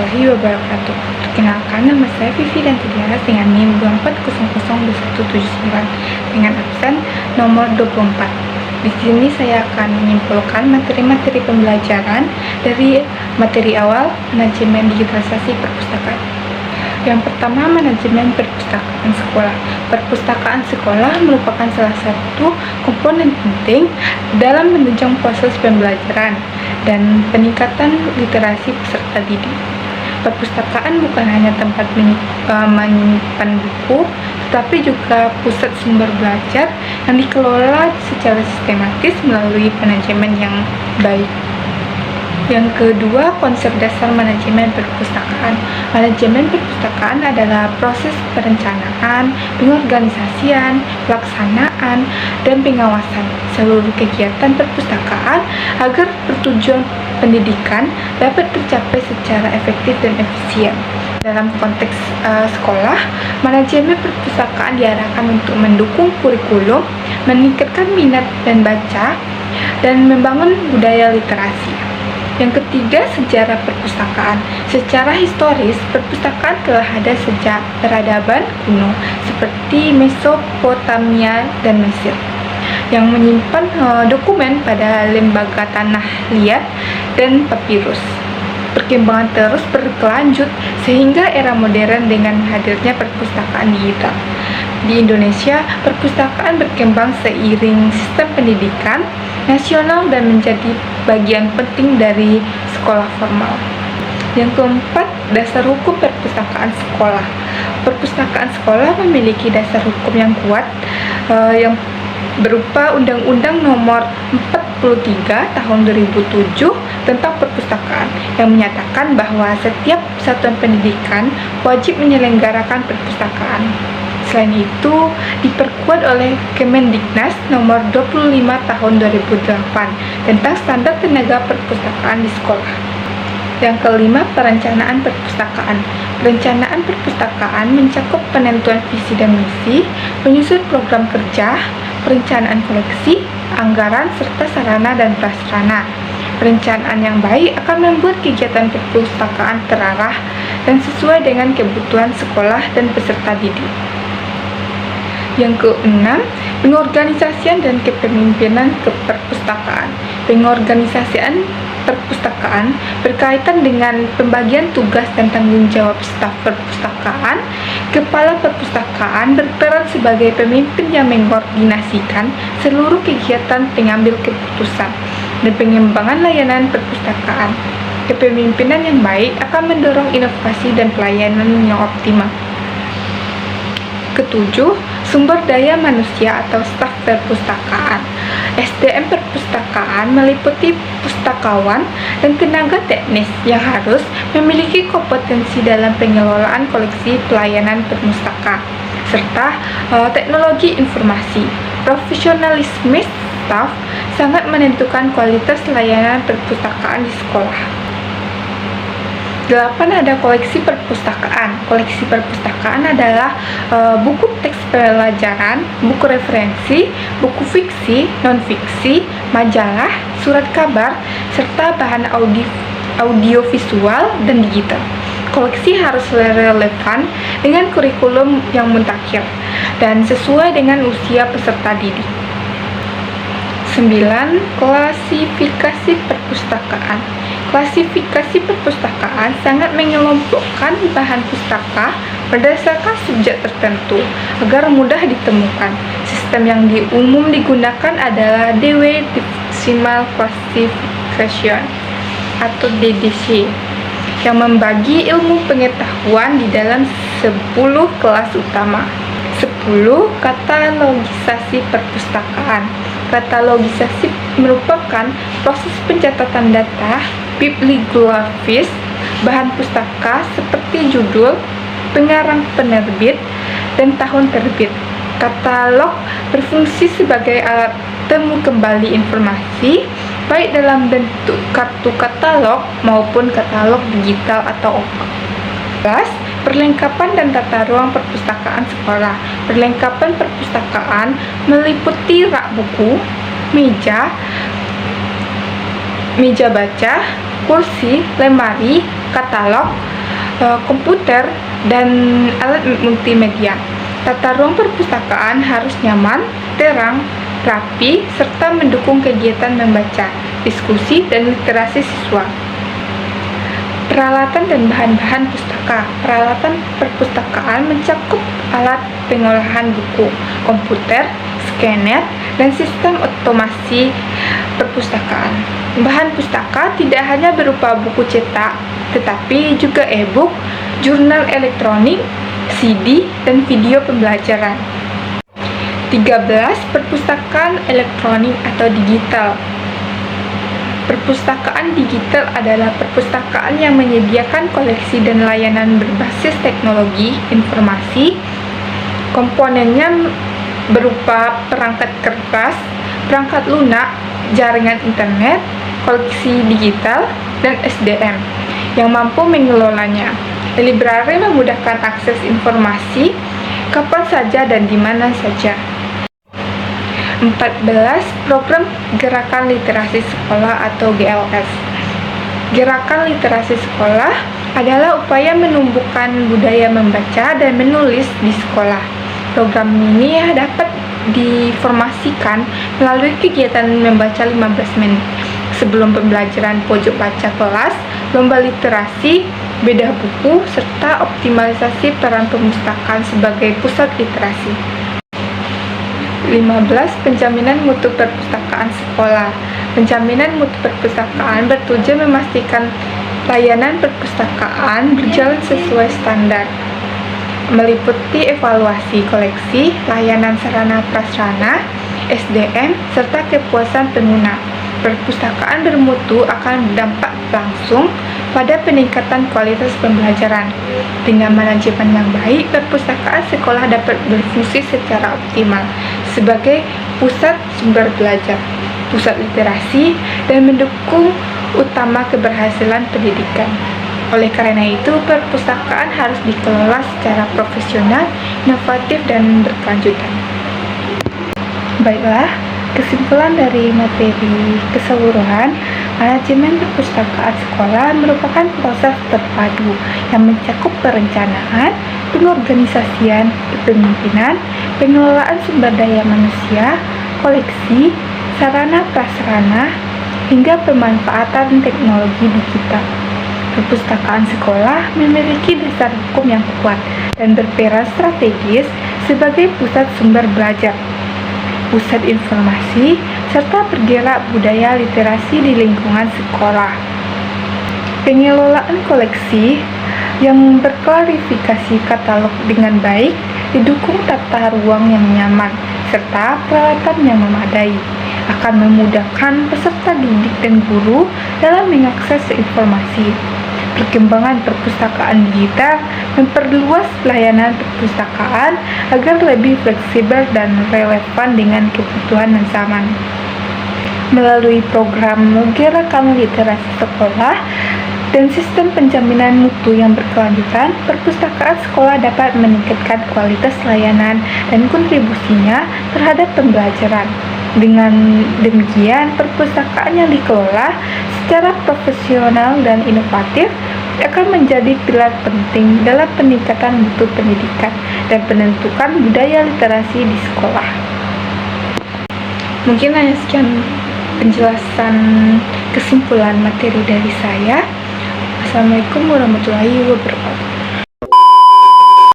warahmatullahi wabarakatuh. Perkenalkan, nama saya Vivi dan Tidiana dengan NIM 24002179 dengan absen nomor 24. Di sini saya akan menyimpulkan materi-materi pembelajaran dari materi awal manajemen digitalisasi perpustakaan. Yang pertama, manajemen perpustakaan sekolah. Perpustakaan sekolah merupakan salah satu komponen penting dalam menunjang proses pembelajaran dan peningkatan literasi peserta didik. Perpustakaan bukan hanya tempat menyimpan buku, tetapi juga pusat sumber belajar yang dikelola secara sistematis melalui manajemen yang baik. Yang kedua, konsep dasar manajemen perpustakaan. Manajemen perpustakaan adalah proses perencanaan, pengorganisasian, pelaksanaan, dan pengawasan seluruh kegiatan perpustakaan agar pertujuan pendidikan dapat tercapai secara efektif dan efisien. Dalam konteks sekolah, manajemen perpustakaan diarahkan untuk mendukung kurikulum, meningkatkan minat dan baca, dan membangun budaya literasi. Yang ketiga, sejarah perpustakaan. Secara historis, perpustakaan telah ada sejak peradaban kuno seperti Mesopotamia dan Mesir, yang menyimpan dokumen pada lembaga tanah liat dan papirus. Perkembangan terus berkelanjut sehingga era modern dengan hadirnya perpustakaan digital. Di Indonesia, perpustakaan berkembang seiring sistem pendidikan nasional dan menjadi bagian penting dari sekolah formal. Yang keempat, dasar hukum perpustakaan sekolah. Perpustakaan sekolah memiliki dasar hukum yang kuat yang berupa Undang-Undang Nomor 43 Tahun 2007 tentang perpustakaan yang menyatakan bahwa setiap satuan pendidikan wajib menyelenggarakan perpustakaan. Selain itu, diperkuat oleh Kemendiknas Nomor 25 Tahun 2008 tentang standar tenaga perpustakaan di sekolah. Yang kelima, perencanaan perpustakaan. Perencanaan perpustakaan mencakup penentuan visi dan misi, menyusun program kerja, perencanaan koleksi, anggaran, serta sarana dan prasarana. Perencanaan yang baik akan membuat kegiatan perpustakaan terarah dan sesuai dengan kebutuhan sekolah dan peserta didik. Yang keenam, pengorganisasian dan kepemimpinan perpustakaan. Pengorganisasian perpustakaan berkaitan dengan pembagian tugas dan tanggung jawab staf perpustakaan. Kepala perpustakaan berperan sebagai pemimpin yang mengkoordinasikan seluruh kegiatan pengambil keputusan dan pengembangan layanan perpustakaan. Kepemimpinan yang baik akan mendorong inovasi dan pelayanan yang optimal. Ketujuh, sumber daya manusia atau staf perpustakaan. SDM perpustakaan meliputi pustakawan dan tenaga teknis yang harus memiliki kompetensi dalam pengelolaan koleksi pelayanan perpustakaan serta teknologi informasi. Profesionalisme staf sangat menentukan kualitas layanan perpustakaan di sekolah. 8. Ada koleksi perpustakaan. Koleksi perpustakaan adalah buku teks pelajaran, buku referensi, buku fiksi, non-fiksi, majalah, surat kabar, serta bahan audiovisual dan digital. Koleksi harus relevan dengan kurikulum yang mutakhir dan sesuai dengan usia peserta didik. 9. Klasifikasi perpustakaan. Klasifikasi perpustakaan sangat mengelompokkan bahan pustaka berdasarkan subjek tertentu agar mudah ditemukan. Sistem yang umum digunakan adalah Dewey Decimal Classification atau DDC yang membagi ilmu pengetahuan di dalam 10 kelas utama. 10. Katalogisasi perpustakaan. Katalogisasi merupakan proses pencatatan data bibliografis bahan pustaka seperti judul, pengarang penerbit, dan tahun terbit. Katalog berfungsi sebagai alat temu kembali informasi baik dalam bentuk kartu katalog maupun katalog digital atau OPAC. Perlengkapan dan tata ruang perpustakaan sekolah. Perlengkapan perpustakaan meliputi rak buku, meja, meja baca, kursi, lemari, katalog, komputer, dan alat multimedia. Tata ruang perpustakaan harus nyaman, terang, rapi, serta mendukung kegiatan membaca, diskusi, dan literasi siswa. Peralatan dan bahan-bahan pustaka. Peralatan perpustakaan mencakup alat pengolahan buku, komputer, scanner, dan sistem otomasi perpustakaan. Bahan pustaka tidak hanya berupa buku cetak, tetapi juga e-book, jurnal elektronik, CD, dan video pembelajaran. 13. Perpustakaan elektronik atau digital. Perpustakaan digital adalah perpustakaan yang menyediakan koleksi dan layanan berbasis teknologi informasi. Komponennya berupa perangkat kertas, perangkat lunak, jaringan internet, koleksi digital, dan SDM yang mampu mengelolanya. Library memudahkan akses informasi kapan saja dan di mana saja. 14. Program Gerakan Literasi Sekolah atau GLS. Gerakan Literasi Sekolah adalah upaya menumbuhkan budaya membaca dan menulis di sekolah. Program ini dapat diformasikan melalui kegiatan membaca 15 menit sebelum pembelajaran pojok baca kelas, lomba literasi, bedah buku, serta optimalisasi peran perpustakaan sebagai pusat literasi. 15. Penjaminan mutu perpustakaan sekolah. Penjaminan mutu perpustakaan bertujuan memastikan layanan perpustakaan berjalan sesuai standar, meliputi evaluasi koleksi, layanan sarana prasarana, SDM, serta kepuasan pengguna. Perpustakaan bermutu akan berdampak langsung pada peningkatan kualitas pembelajaran. Dengan manajemen yang baik, perpustakaan sekolah dapat berfungsi secara optimal sebagai pusat sumber belajar, pusat literasi, dan mendukung utama keberhasilan pendidikan. Oleh karena itu, perpustakaan harus dikelola secara profesional, inovatif, dan berkelanjutan. Baiklah, kesimpulan dari materi keseluruhan, manajemen perpustakaan sekolah merupakan proses terpadu yang mencakup perencanaan, pengorganisasian, kepemimpinan, pengelolaan sumber daya manusia, koleksi, sarana prasarana, hingga pemanfaatan teknologi digital. Perpustakaan sekolah memiliki dasar hukum yang kuat dan berperan strategis sebagai pusat sumber belajar, pusat informasi, serta penggerak budaya literasi di lingkungan sekolah. Pengelolaan koleksi yang berklarifikasi katalog dengan baik, didukung tata ruang yang nyaman, serta peralatan yang memadai, akan memudahkan peserta didik dan guru dalam mengakses informasi. Perkembangan perpustakaan digital memperluas layanan perpustakaan agar lebih fleksibel dan relevan dengan kebutuhan zaman. Melalui program Gerakan Literasi Sekolah dan sistem penjaminan mutu yang berkelanjutan, perpustakaan sekolah dapat meningkatkan kualitas layanan dan kontribusinya terhadap pembelajaran. Dengan demikian, perpustakaan yang dikelola secara profesional dan inovatif akan menjadi pilar penting dalam peningkatan mutu pendidikan dan penentukan budaya literasi di sekolah. Mungkin hanya sekian penjelasan kesimpulan materi dari saya. Assalamualaikum warahmatullahi wabarakatuh.